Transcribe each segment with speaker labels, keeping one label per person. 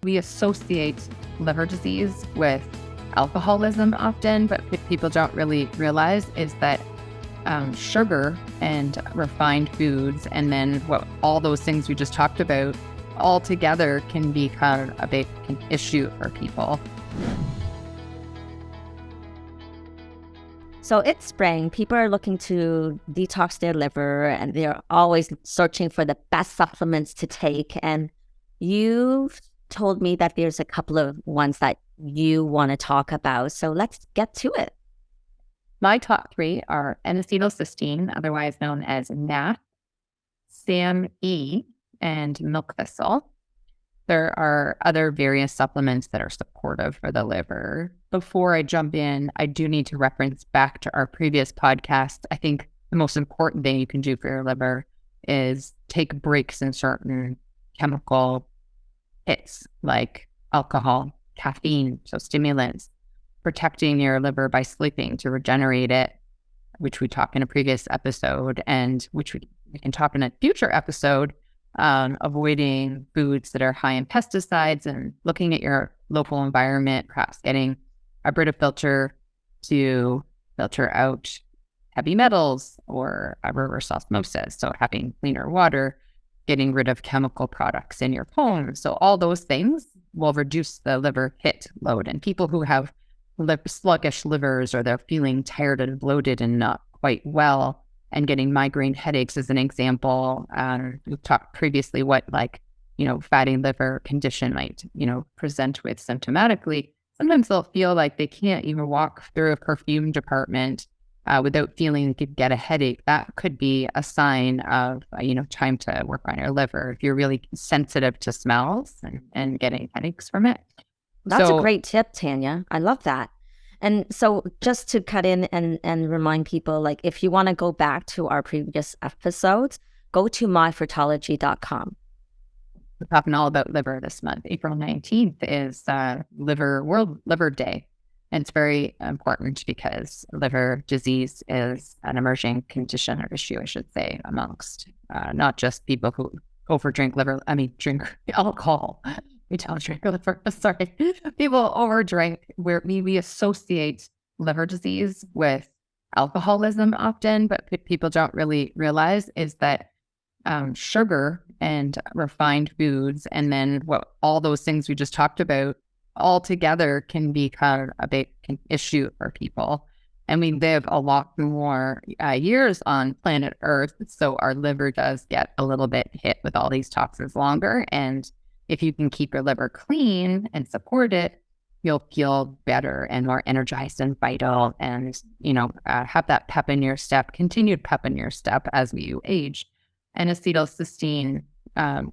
Speaker 1: We associate liver disease with alcoholism often, but what people don't really realize is that sugar and refined foods, and then all those things we just talked about, all together can become a big issue for people.
Speaker 2: So it's spring. People are looking to detox their liver, and they're always searching for the best supplements to take. And you've told me that there's a couple of ones that you want to talk about. So let's get to it.
Speaker 1: My top three are N-acetylcysteine, otherwise known as NAFLD, SAMe, and milk thistle. There are other various supplements that are supportive for the liver. Before I jump in, I do need to reference back to our previous podcast. I think the most important thing you can do for your liver is take breaks in certain chemical hits like alcohol, caffeine, so stimulants, protecting your liver by sleeping to regenerate it, which we talked in a previous episode, and which we can talk in a future episode. Avoiding foods that are high in pesticides and looking at your local environment, perhaps getting a Brita filter to filter out heavy metals or a reverse osmosis. So having cleaner water, getting rid of chemical products in your home. So all those things will reduce the liver hit load. And people who have sluggish livers, or they're feeling tired and bloated and not quite well, and getting migraine headaches as an example. We've talked previously what fatty liver condition might, present with symptomatically. Sometimes they'll feel like they can't even walk through a perfume department without feeling they could get a headache. That could be a sign of, time to work on your liver if you're really sensitive to smells and getting headaches from it.
Speaker 2: That's a great tip, Tanya. I love that. And so just to cut in and remind people, like if you want to go back to our previous episodes, go to myfertology.com.
Speaker 1: We're talking all about liver this month. April 19th is World Liver Day. And it's very important because liver disease is an emerging condition or issue, I should say, amongst not just people who drink alcohol. We don't drink liver, sorry. People overdrink. We associate liver disease with alcoholism often, but what people don't really realize is that sugar and refined foods, and then all those things we just talked about, all together can become a big issue for people. And we live a lot more years on planet Earth, so our liver does get a little bit hit with all these toxins longer. And if you can keep your liver clean and support it, you'll feel better and more energized and vital, and have that pep in your step, continued pep in your step as you age. And acetylcysteine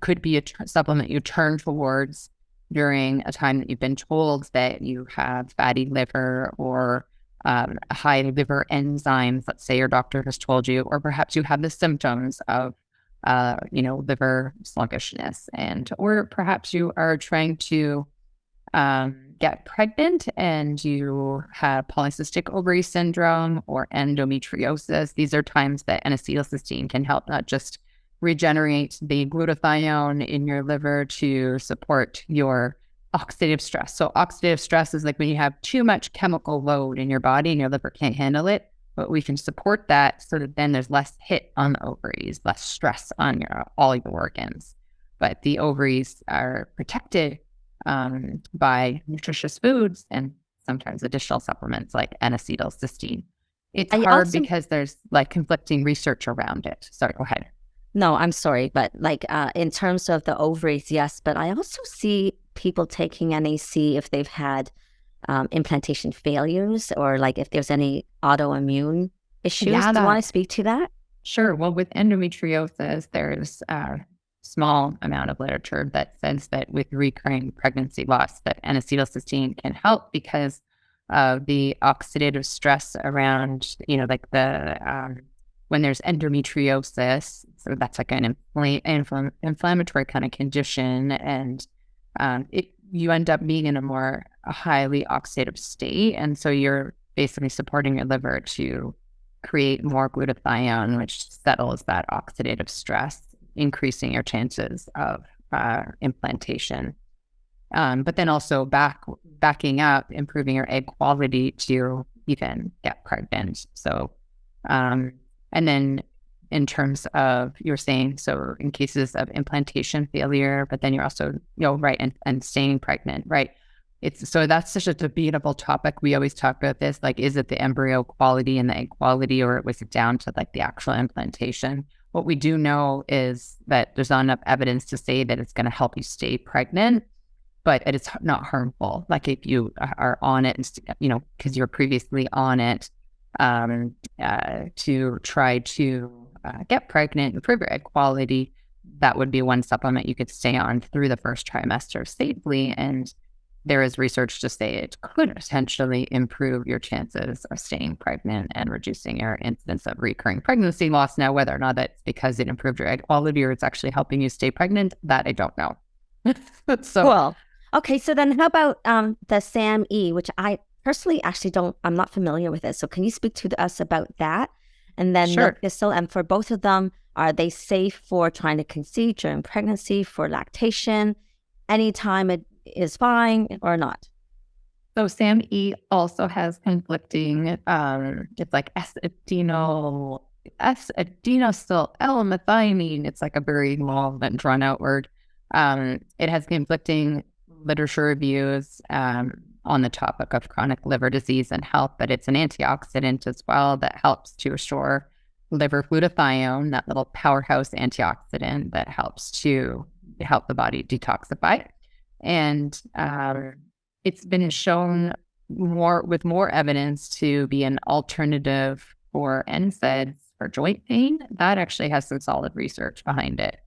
Speaker 1: could be a supplement you turn towards during a time that you've been told that you have fatty liver or high liver enzymes. Let's say your doctor has told you, or perhaps you have the symptoms of liver sluggishness, or perhaps you are trying to get pregnant and you have polycystic ovary syndrome or endometriosis. These are times that N-acetylcysteine can help not just regenerate the glutathione in your liver to support your oxidative stress. So oxidative stress is like when you have too much chemical load in your body and your liver can't handle it. But we can support that so that then there's less hit on the ovaries, less stress on all your organs. But the ovaries are protected by nutritious foods and sometimes additional supplements like N-acetylcysteine. It's hard because there's conflicting research around it. Sorry, go ahead.
Speaker 2: No, I'm sorry. But in terms of the ovaries, yes. But I also see people taking NAC if they've had implantation failures, or if there's any autoimmune issues. Do you want to speak to that?
Speaker 1: Sure. Well, with endometriosis, there's a small amount of literature that says that with recurring pregnancy loss, that N-acetylcysteine can help because of the oxidative stress around, when there's endometriosis. So that's like an inflammatory kind of condition, and you end up being in a more highly oxidative state. And so you're basically supporting your liver to create more glutathione, which settles that oxidative stress, increasing your chances of implantation. But then also backing up, improving your egg quality to even get pregnant. So, and then in terms of, you're saying, so in cases of implantation failure, but then you're also, right, and staying pregnant, right? So that's such a debatable topic. We always talk about this, like, is it the embryo quality and the egg quality, or was it down to like the actual implantation? What we do know is that there's not enough evidence to say that it's going to help you stay pregnant, but it's not harmful. Like if you are on it, because you're previously on it, to try to get pregnant, improve your egg quality, that would be one supplement you could stay on through the first trimester safely. And there is research to say it could potentially improve your chances of staying pregnant and reducing your incidence of recurring pregnancy loss. Now, whether or not that's because it improved your egg quality or it's actually helping you stay pregnant, that I don't know. So
Speaker 2: cool. Okay, so then how about the SAMe, which I personally actually I'm not familiar with it. So can you speak to us about that? And then
Speaker 1: sure.
Speaker 2: The thistle, and for both of them, are they safe for trying to conceive during pregnancy, for lactation, anytime it is fine or not?
Speaker 1: So SAMe also has conflicting, it's like S-adenosyl L-methionine. It's like a very long and drawn out word. It has conflicting literature reviews on the topic of chronic liver disease and health, but it's an antioxidant as well that helps to restore liver glutathione, that little powerhouse antioxidant that helps to help the body detoxify. And it's been shown with more evidence to be an alternative for NSAIDs for joint pain. That actually has some solid research behind it,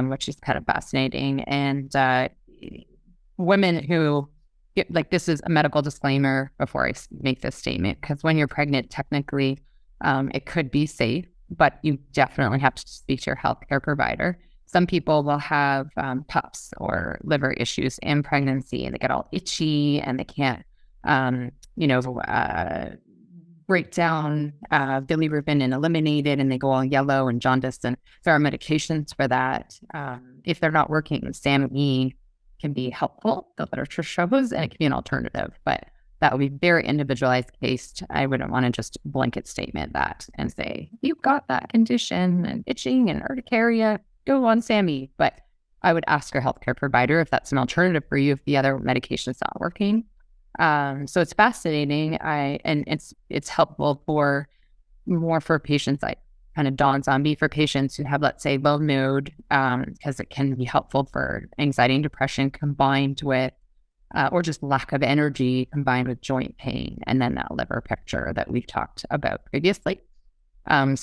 Speaker 1: which is kind of fascinating. And women who this is a medical disclaimer before I make this statement, because when you're pregnant, technically, it could be safe, but you definitely have to speak to your healthcare provider. Some people will have PUFs or liver issues in pregnancy, and they get all itchy and they can't, break down bilirubin and eliminate it, and they go all yellow and jaundice. And there are medications for that. If they're not working, SAMe can be helpful, the literature shows, and it can be an alternative. But that would be very individualized case. I wouldn't want to just blanket statement that and say, you've got that condition and itching and urticaria, go on SAMe. But I would ask your healthcare provider if that's an alternative for you if the other medication is not working. So it's fascinating. And it's helpful for patients. I kind of dawns on me for patients who have, let's say, low mood, because it can be helpful for anxiety and depression combined with, or just lack of energy combined with joint pain, and then that liver picture that we've talked about previously. And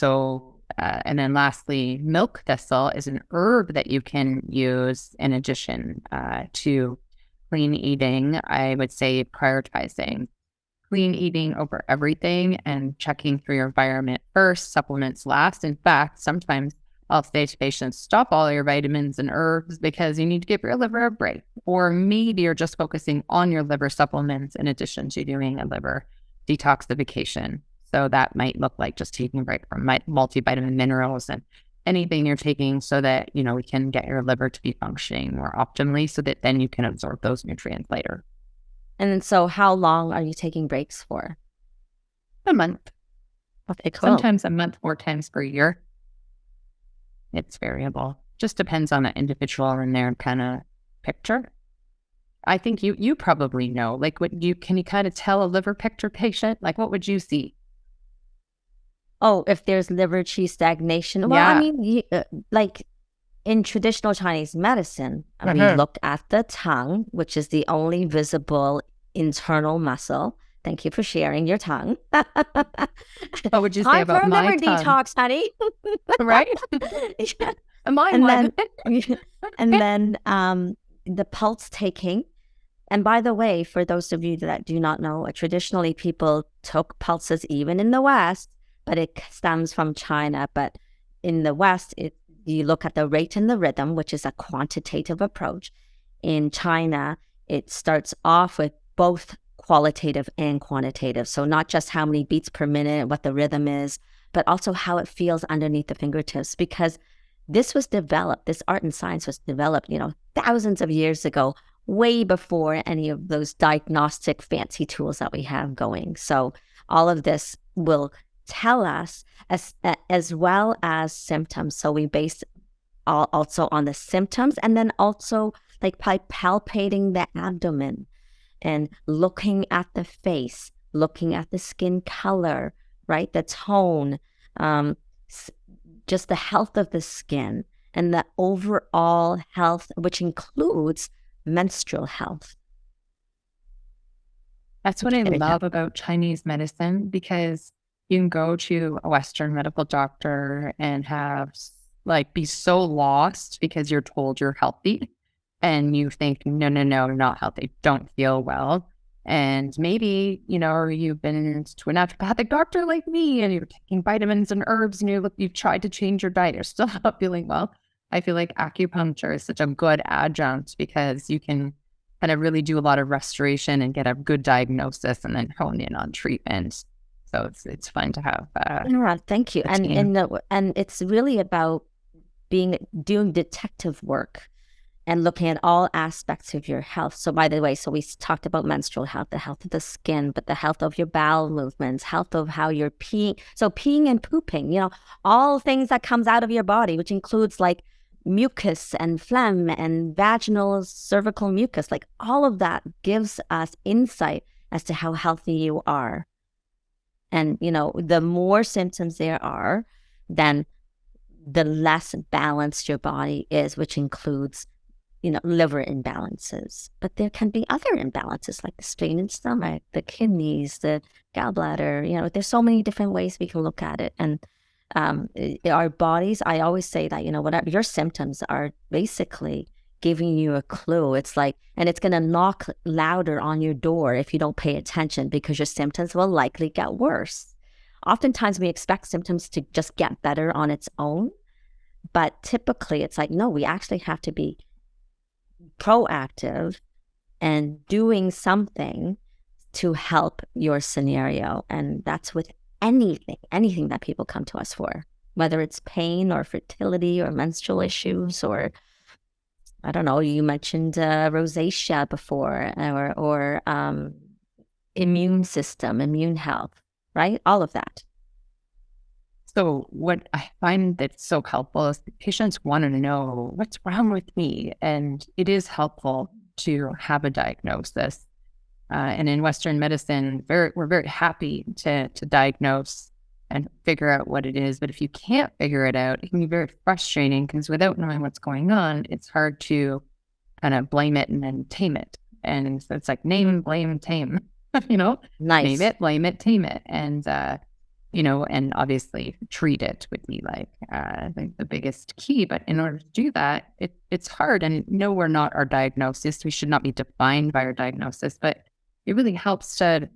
Speaker 1: then lastly, milk thistle is an herb that you can use in addition to clean eating. I would say prioritizing clean eating over everything and checking through your environment first, supplements last. In fact, sometimes I'll say to patients, stop all your vitamins and herbs because you need to give your liver a break. Or maybe you're just focusing on your liver supplements in addition to doing a liver detoxification. So that might look like just taking a break from multivitamin minerals and anything you're taking so that, we can get your liver to be functioning more optimally so that then you can absorb those nutrients later.
Speaker 2: And so how long are you taking breaks for?
Speaker 1: A month.
Speaker 2: Okay, cool.
Speaker 1: Sometimes a month, 4 times per year. It's variable. Just depends on the individual and their kind of picture. I think you probably know, like, can you kind of tell a liver picture patient? Like, what would you see?
Speaker 2: Oh, if there's liver qi stagnation. Well,
Speaker 1: Yeah.
Speaker 2: I mean, like in traditional Chinese medicine, we look at the tongue, which is the only visible internal muscle. Thank you for sharing your tongue.
Speaker 1: What would you say about my
Speaker 2: liver
Speaker 1: tongue?
Speaker 2: detox, honey.
Speaker 1: Right?
Speaker 2: Yeah.
Speaker 1: Mine one.
Speaker 2: And then the pulse taking. And by the way, for those of you that do not know, traditionally people took pulses even in the West, but it stems from China. But in the West, you look at the rate and the rhythm, which is a quantitative approach. In China, it starts off with both qualitative and quantitative. So not just how many beats per minute, what the rhythm is, but also how it feels underneath the fingertips. Because this art and science was developed, thousands of years ago, way before any of those diagnostic fancy tools that we have going. So all of this will tell us as well as symptoms. So we base also on the symptoms, and then also like by palpating the abdomen and looking at the face, looking at the skin color, right? The tone, just the health of the skin and the overall health, which includes menstrual health.
Speaker 1: That's what I love about Chinese medicine, because you can go to a Western medical doctor and be so lost because you're told you're healthy and you think, no, you're not healthy, don't feel well. And maybe, you've been to a naturopathic doctor like me and you're taking vitamins and herbs and you've tried to change your diet, you're still not feeling well. I feel like acupuncture is such a good adjunct because you can kind of really do a lot of restoration and get a good diagnosis and then hone in on treatment. So it's fun to have.
Speaker 2: Thank you. And it's really about doing detective work and looking at all aspects of your health. So by the way, we talked about menstrual health, the health of the skin, but the health of your bowel movements, health of how you're peeing. So peeing and pooping, all things that comes out of your body, which includes like mucus and phlegm and vaginal cervical mucus, like all of that gives us insight as to how healthy you are. And, the more symptoms there are, then the less balanced your body is, which includes, liver imbalances. But there can be other imbalances like the spleen and stomach, the kidneys, the gallbladder. There's so many different ways we can look at it. And our bodies, I always say that, whatever your symptoms are basically giving you a clue. It's like, and it's going to knock louder on your door if you don't pay attention, because your symptoms will likely get worse. Oftentimes we expect symptoms to just get better on its own, but typically it's like, no, we actually have to be proactive and doing something to help your scenario. And that's with anything that people come to us for, whether it's pain or fertility or menstrual issues, or I don't know, you mentioned rosacea before, or immune system, immune health, right? All of that.
Speaker 1: So what I find that's so helpful is the patients want to know what's wrong with me. And it is helpful to have a diagnosis. And in Western medicine, we're very happy to diagnose and figure out what it is. But if you can't figure it out, it can be very frustrating, because without knowing what's going on, it's hard to kind of blame it and then tame it. And so it's like name, blame, tame,
Speaker 2: Nice.
Speaker 1: Name it, blame it, tame it. And, and obviously treat it would be like, I think the biggest key. But in order to do that, it's hard. And no, we're not our diagnosis. We should not be defined by our diagnosis, but it really helps to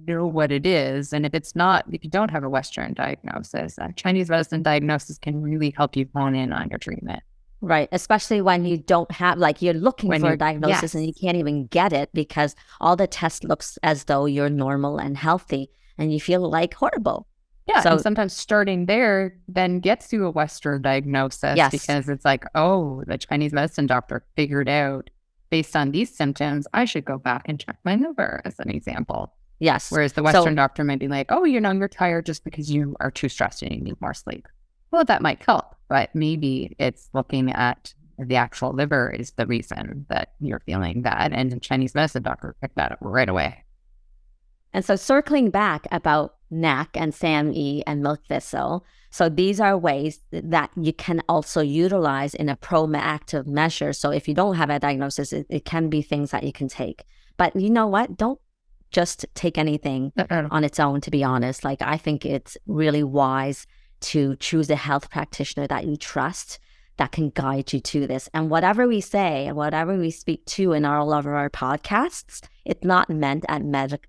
Speaker 1: know what it is. And if you don't have a Western diagnosis, a Chinese medicine diagnosis can really help you hone in on your treatment.
Speaker 2: Right. Especially when you don't have, like, you're looking for a diagnosis and you can't even get it because all the tests looks as though you're normal and healthy and you feel like horrible.
Speaker 1: Yeah. So sometimes starting there then gets you a Western diagnosis, because it's like, oh, the Chinese medicine doctor figured out based on these symptoms, I should go back and check my liver, as an example.
Speaker 2: Yes.
Speaker 1: Whereas the Western doctor might be like, oh, you're tired just because you are too stressed and you need more sleep. Well, that might help, but maybe it's looking at the actual liver is the reason that you're feeling that. And the Chinese medicine doctor picked that up right away.
Speaker 2: And so circling back about NAC and SAMe and milk thistle, so these are ways that you can also utilize in a proactive measure. So if you don't have a diagnosis, it can be things that you can take. But you know what? Don't just take anything on its own, to be honest. Like, I think it's really wise to choose a health practitioner that you trust, that can guide you to this. And whatever we say and whatever we speak to in all of our podcasts, it's not meant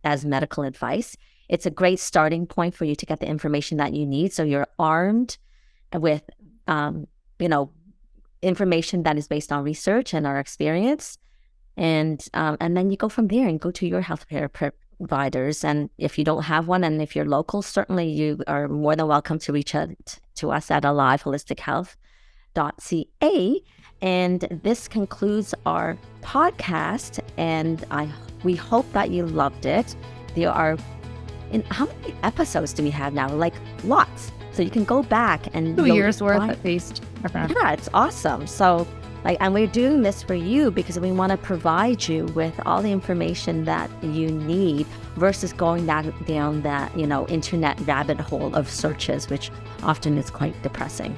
Speaker 2: as medical advice. It's a great starting point for you to get the information that you need. So you're armed with, information that is based on research and our experience. And then you go from there and go to your healthcare providers. And if you don't have one, and if you're local, certainly you are more than welcome to reach out to us at Alive Holistic Health detox.ca. And this concludes our podcast, and we hope that you loved it. There are, how many episodes do we have now? Like lots. So you can go back and
Speaker 1: 2 years worth at least.
Speaker 2: Yeah, it's awesome. So and we're doing this for you because we want to provide you with all the information that you need versus going down that, internet rabbit hole of searches, which often is quite depressing.